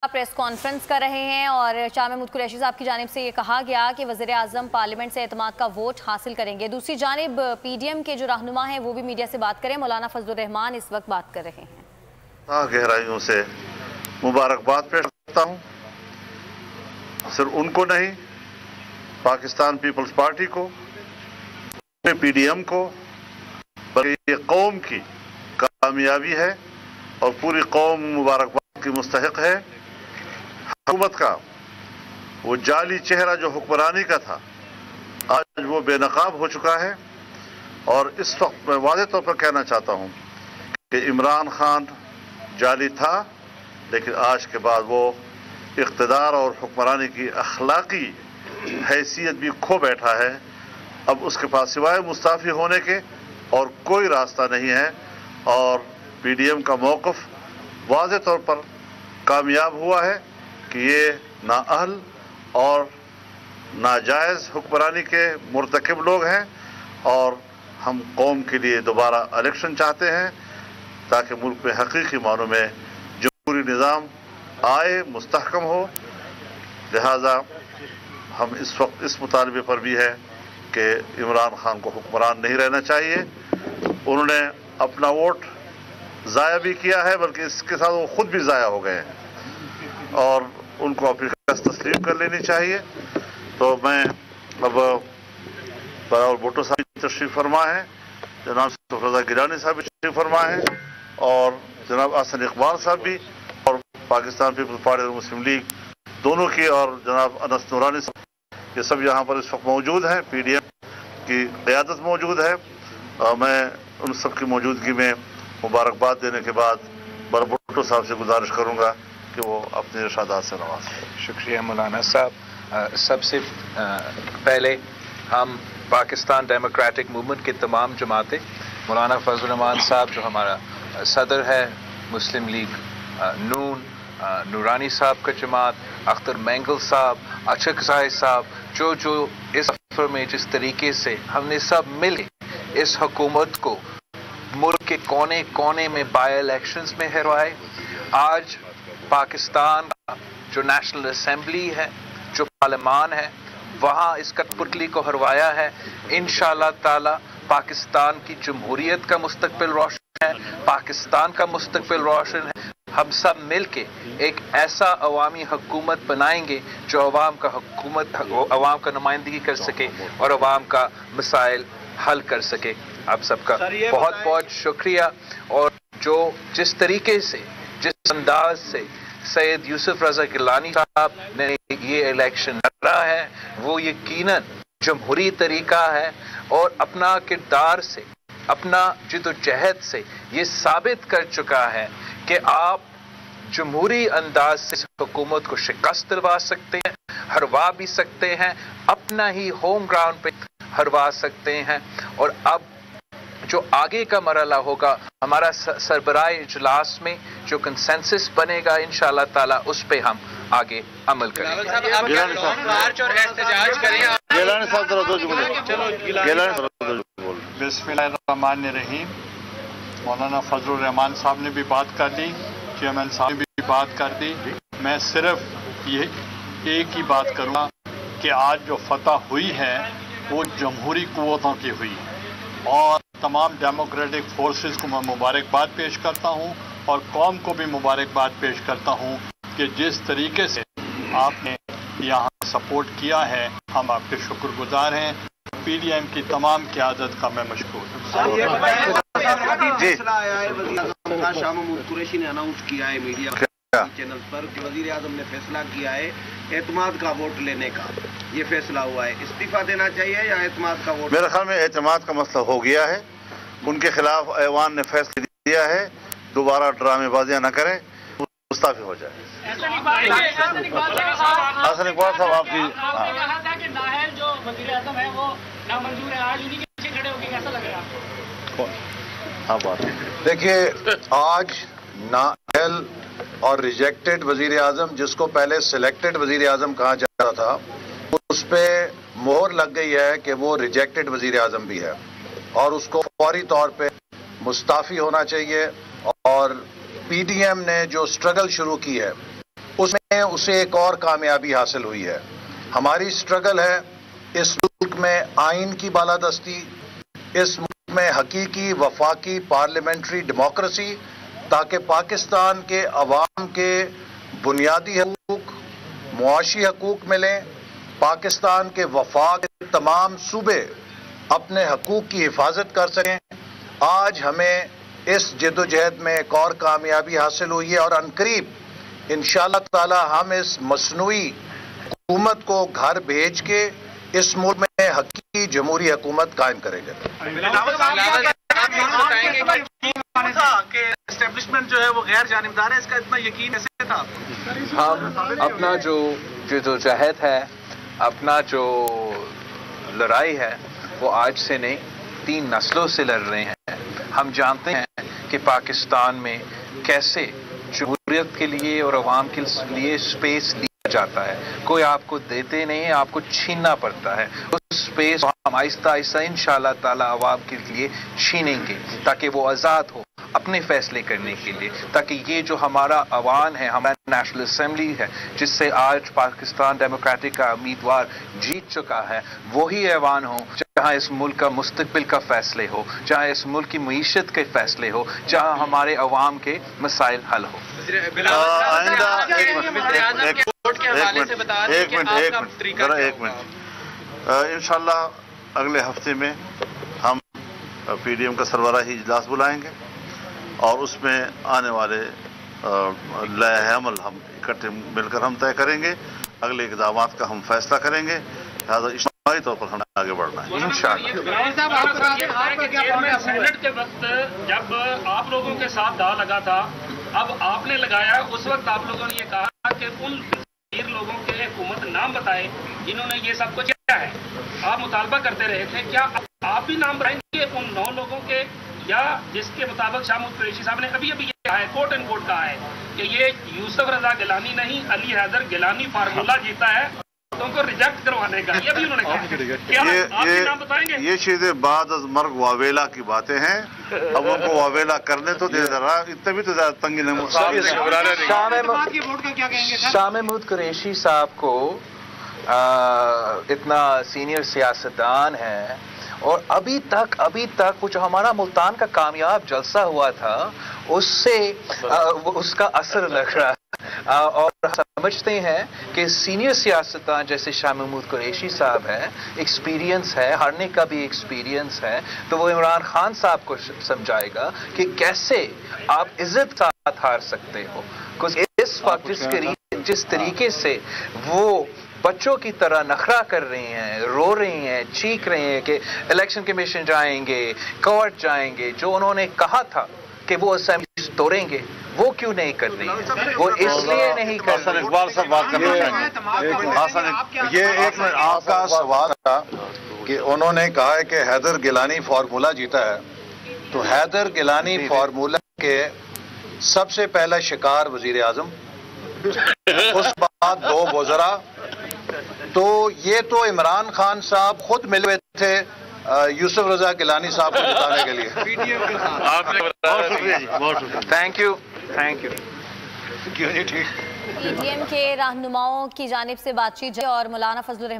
Press conference कर रहे हैं और शाह महमूद कुरैशी साहब की जानिब से ये कहा गया कि वज़ीर आज़म पार्लियामेंट से एतमाद का वोट हासिल करेंगे। दूसरी जानिब पीडीएम के जो रहनुमा हैं वो भी मीडिया से बात करें। मौलाना फजलुर रहमान इस वक्त बात कर रहे हैं। गहराइयों से मुबारकबाद पेश करता हूँ, सिर्फ उनको नहीं, पाकिस्तान पीपल्स पार्टी को, पीडीएम को, बल्कि ये कौम की कामयाबी है और पूरी कौम मुबारकबाद की मुस्तहिक है। हुकूमत का वो जाली चेहरा जो हुक्मरानी का था, आज वो बेनकाब हो चुका है। और इस वक्त मैं वाज़ेह तौर पर कहना चाहता हूँ कि इमरान खान जाली था, लेकिन आज के बाद वो इक़्तिदार और हुक्मरानी की अखलाकी हैसियत भी खो बैठा है। अब उसके पास सिवाय मुस्ताफ़ी होने के और कोई रास्ता नहीं है। और पीडीएम का मौक़िफ़ वाज़ेह तौर पर कामयाब हुआ है कि ये नाअहल और नाजायज़ हुक्मरानी के मुर्तकिब लोग हैं और हम कौम के लिए दोबारा इलेक्शन चाहते हैं ताकि मुल्क में हकीकी मानों में जमहूरी निज़ाम आए, मुस्तहकम हो। लिहाजा हम इस वक्त इस मुतालबे पर भी है कि इमरान खान को हुक्मरान नहीं रहना चाहिए। उन्होंने अपना वोट ज़ाया भी किया है, बल्कि इसके साथ वो खुद भी ज़ाया हो गए हैं और उनको अपनी शिकस्त तस्लीम कर लेनी चाहिए। तो मैं अब बराबर भुट्टो साहब भी तशरीफ़ फरमा है, जनाब रज़ा गिलानी साहब भी तशरीफ़ फरमा है और जनाब अहसन इकबाल साहब भी, और पाकिस्तान पीपल्स पार्टी और मुस्लिम लीग दोनों की, और जनाब अनस नूरानी साहब, ये सब यहाँ पर इस वक्त मौजूद हैं। पीडीएम की क़यादत मौजूद है। मैं उन सब की मौजूदगी में मुबारकबाद देने के बाद बराबर भुट्टो साहब से गुजारिश करूँगा कि वो अपने इरशादात से नवाज़ें। शुक्रिया मौलाना साहब। सबसे पहले हम पाकिस्तान डेमोक्रेटिक मूवमेंट के तमाम जमातें, मौलाना फजलुर रहमान साहब जो हमारा सदर है, मुस्लिम लीग नून, नूरानी साहब का जमात, अख्तर मैंगल साहब, अचकज़ाई साहब, जो इस सफ़र में जिस तरीके से हमने सब मिल इस हुकूमत को मुल्क के कोने कोने में बाई इलेक्शंस में हरवाए। आज पाकिस्तान जो नेशनल असेंबली है, जो पार्लियामान है, वहाँ इस कठपुतली को हरवाया है। इंशाअल्लाह ताला पाकिस्तान की जमहूरियत का मुस्तकबिल रोशन है, पाकिस्तान का मुस्तकबिल रोशन है। हम सब मिलके एक ऐसा अवामी हुकूमत बनाएंगे जो अवाम का नुमाइंदगी कर सके और अवाम का मसाइल हल कर सके। आप सबका बहुत बहुत शुक्रिया। और जो जिस तरीके से, जिस अंदाज से सैयद यूसुफ रज़ा गिलानी साहब ने ये इलेक्शन लड़ा है, वो यकीनन जमहूरी तरीका है और अपना किरदार से, अपना जिद्दोजहद से ये साबित कर चुका है कि आप जमहूरी अंदाज से हुकूमत को शिकस्त दिलवा सकते हैं, हरवा भी सकते हैं, अपना ही होम ग्राउंड पे हरवा सकते हैं। और अब जो आगे का मरहला होगा, हमारा सरबराह इजलास में जो कंसेंसस बनेगा इंशाअल्लाह ताला, उस पे हम आगे अमल करेंगे। बिस्मिल्लाहिर्रहमानिर्रहीम। मौलाना फजलुर रहमान साहब ने भी बात कर ली, चेयरमैन साहब ने भी बात कर दी। मैं सिर्फ ये एक ही बात करूँगा कि आज जो फतह हुई है वो जमहूरी कुव्वतों की हुई है और तमाम डेमोक्रेटिक फोर्सेस को मैं मुबारकबाद पेश करता हूँ और कौम को भी मुबारकबाद पेश करता हूँ कि जिस तरीके से आपने यहाँ सपोर्ट किया है, हम आपके शुक्रगुजार हैं। पीडीएम की तमाम क़यादत का मैं मशकूर हूँ। शाह महमूद कुरैशी ने अनाउंस किया है मीडिया चैनल पर कि वज़ीर आज़म ने फैसला किया है एतमाद का वोट लेने का। ये फैसला हुआ है, इस्तीफा देना चाहिए या एतमाद का वोट? मेरे ख्याल में एतमाद का मसला हो गया है। उनके खिलाफ ऐवान ने फैसला दिया है, दोबारा ड्रामेबाजियां न करें, मुस्ताफी हो जाए। अहसन इकबाल साहब आपकी जो वज़ीर आज़म है वो नामंजूर है, आज उन्हीं के पीछे खड़े होकर कैसा लग रहा है आपको? हाँ बात देखिए, आज नाअहल और रिजेक्टेड वजीर आजम, जिसको पहले सिलेक्टेड वजीर आजम कहा जाता था, उस पर मोहर लग गई है कि वो रिजेक्टेड वजीर आजम भी है और उसको फौरी तौर पे मुस्ताफ़ी होना चाहिए। और पीडीएम ने जो स्ट्रगल शुरू की है उसमें میں اسے ایک اور کامیابی حاصل ہوئی ہے. ہماری سٹرگل ہے اس ملک میں آئین کی بالادستی، اس ملک میں حقیقی وفاقی پارلیمنٹری ڈیموکریسی، تاکہ پاکستان کے عوام کے بنیادی حقوق، معاشی حقوق ملیں، پاکستان کے وفاق کے تمام صوبے اپنے حقوق کی حفاظت کر سکیں. آج ہمیں اس جد و جہد میں ایک اور کامیابی حاصل ہوئی ہے، اور عنقریب انشاءاللہ تعالی ہم اس مصنوعی حکومت کو گھر بھیج کے اس ملک میں حقیقی جمہوری حکومت قائم کریں گے. کہ اسٹیبلشمنٹ جو ہے وہ غیر جانبدار ہے، اس کا اتنا یقین ایسے تھا؟ ہم اپنا جو جدوجہد ہے، اپنا جو لڑائی ہے، وہ آج سے نہیں 3 نسلوں سے لڑ رہے ہیں. ہم جانتے ہیں کہ پاکستان میں کیسے جمہوریت کے لیے اور عوام کے لیے سپیس لیا جاتا ہے. کوئی آپ کو دیتے نہیں ہے، آپ کو چھیننا پڑتا ہے. اس سپیس ہم آہستہ آہستہ انشاءاللہ تعالی عوام کے لیے چھینیں گے، تاکہ وہ آزاد ہو اپنے فیصلے کرنے کے لیے، تاکہ یہ جو ہمارا عوام ہے، ہمارا نیشنل اسمبلی ہے، جس سے آج پاکستان ڈیموکریٹک کا امیدوار جیت چکا ہے، وہی ایوان ہو جہاں اس ملک کا مستقبل کا فیصلے ہو، جہاں اس ملک کی معیشت کے فیصلے ہو، جہاں ہمارے عوام کے مسائل حل ہو. ایک منٹ انشاءاللہ اگلے ہفتے میں ہم پی ڈی ایم کا سربراہی اجلاس بلائیں گے، اور اس میں آنے والے لائحہ عمل ہم اکٹھے مل کر ہم طے کریں گے. اگلے اقدامات کا ہم فیصلہ کریں گے. لہٰذا اجتماعی طور پر ہمیں آگے بڑھنا ہے انشاءاللہ. سینٹ کے وقت جب آپ لوگوں کے ساتھ دا لگا تھا، اب آپ نے لگایا، اس وقت آپ لوگوں نے یہ کہا کہ ان لوگوں کے حکومت نام بتائے جنہوں نے یہ سب کچھ کیا ہے. آپ مطالبہ کرتے رہے تھے، کیا آپ بھی نام بتائیں گے ان 9 لوگوں کے، یا جس کے مطابق شاہ محمود قریشی صاحب نے ابھی یہ کہا ہے، کوٹ اینڈ کوٹ کہا ہے کہ یہ یوسف رضا گیلانی نہیں، علی حیدر گیلانی فارمولہ جیتا ہے کو ریجیکٹ کروانے کا. یہ بھی انہوں نے کہا. کیا آپ بھی نام بتائیں گے؟ یہ چیزیں بعد از مرگ واویلا کی باتیں ہیں. اب ان کو واویلا کرنے تو دے ذرا، اتنے بھی تو زیادہ تنگی نہیں. شاہ محمود قریشی صاحب کو اتنا سینئر سیاستدان ہے، اور ابھی تک وہ جو ہمارا ملتان کا کامیاب جلسہ ہوا تھا، اس سے اس کا اثر لگ رہا ہے. اور سمجھتے ہیں کہ سینئر سیاستدان جیسے شاہ محمود قریشی صاحب ہیں، ایکسپیرینس ہے، ہارنے کا بھی ایکسپیرینس ہے، تو وہ عمران خان صاحب کو سمجھائے گا کہ کیسے آپ عزت ساتھ ہار سکتے ہو. اس وقت جس طریقے سے وہ بچوں کی طرح نخرا کر رہے ہیں، رو رہے ہیں، چیخ رہے ہیں کہ الیکشن کمیشن جائیں گے، کورٹ جائیں گے، جو انہوں نے کہا تھا کہ وہ اسمبلی توڑیں گے، وہ کیوں نہیں کر رہی ہے؟ وہ اس لیے نہیں کر رہی. اقبال صاحب بات کرنا چاہیں گے. یہ ایک منٹ، آپ کا سوال تھا کہ انہوں نے کہا ہے کہ حیدر گیلانی فارمولہ جیتا ہے، تو حیدر گیلانی فارمولہ کے سب سے پہلا شکار وزیر اعظم، اس بعد 2 وزراء. تو یہ تو عمران خان صاحب خود ملے ہوئے تھے یوسف رضا گیلانی صاحب کو جتانے کے لیے. Thank you. P D M کے رہنماؤں کی جانب سے بات چیت اور مولانا فضل الرحمان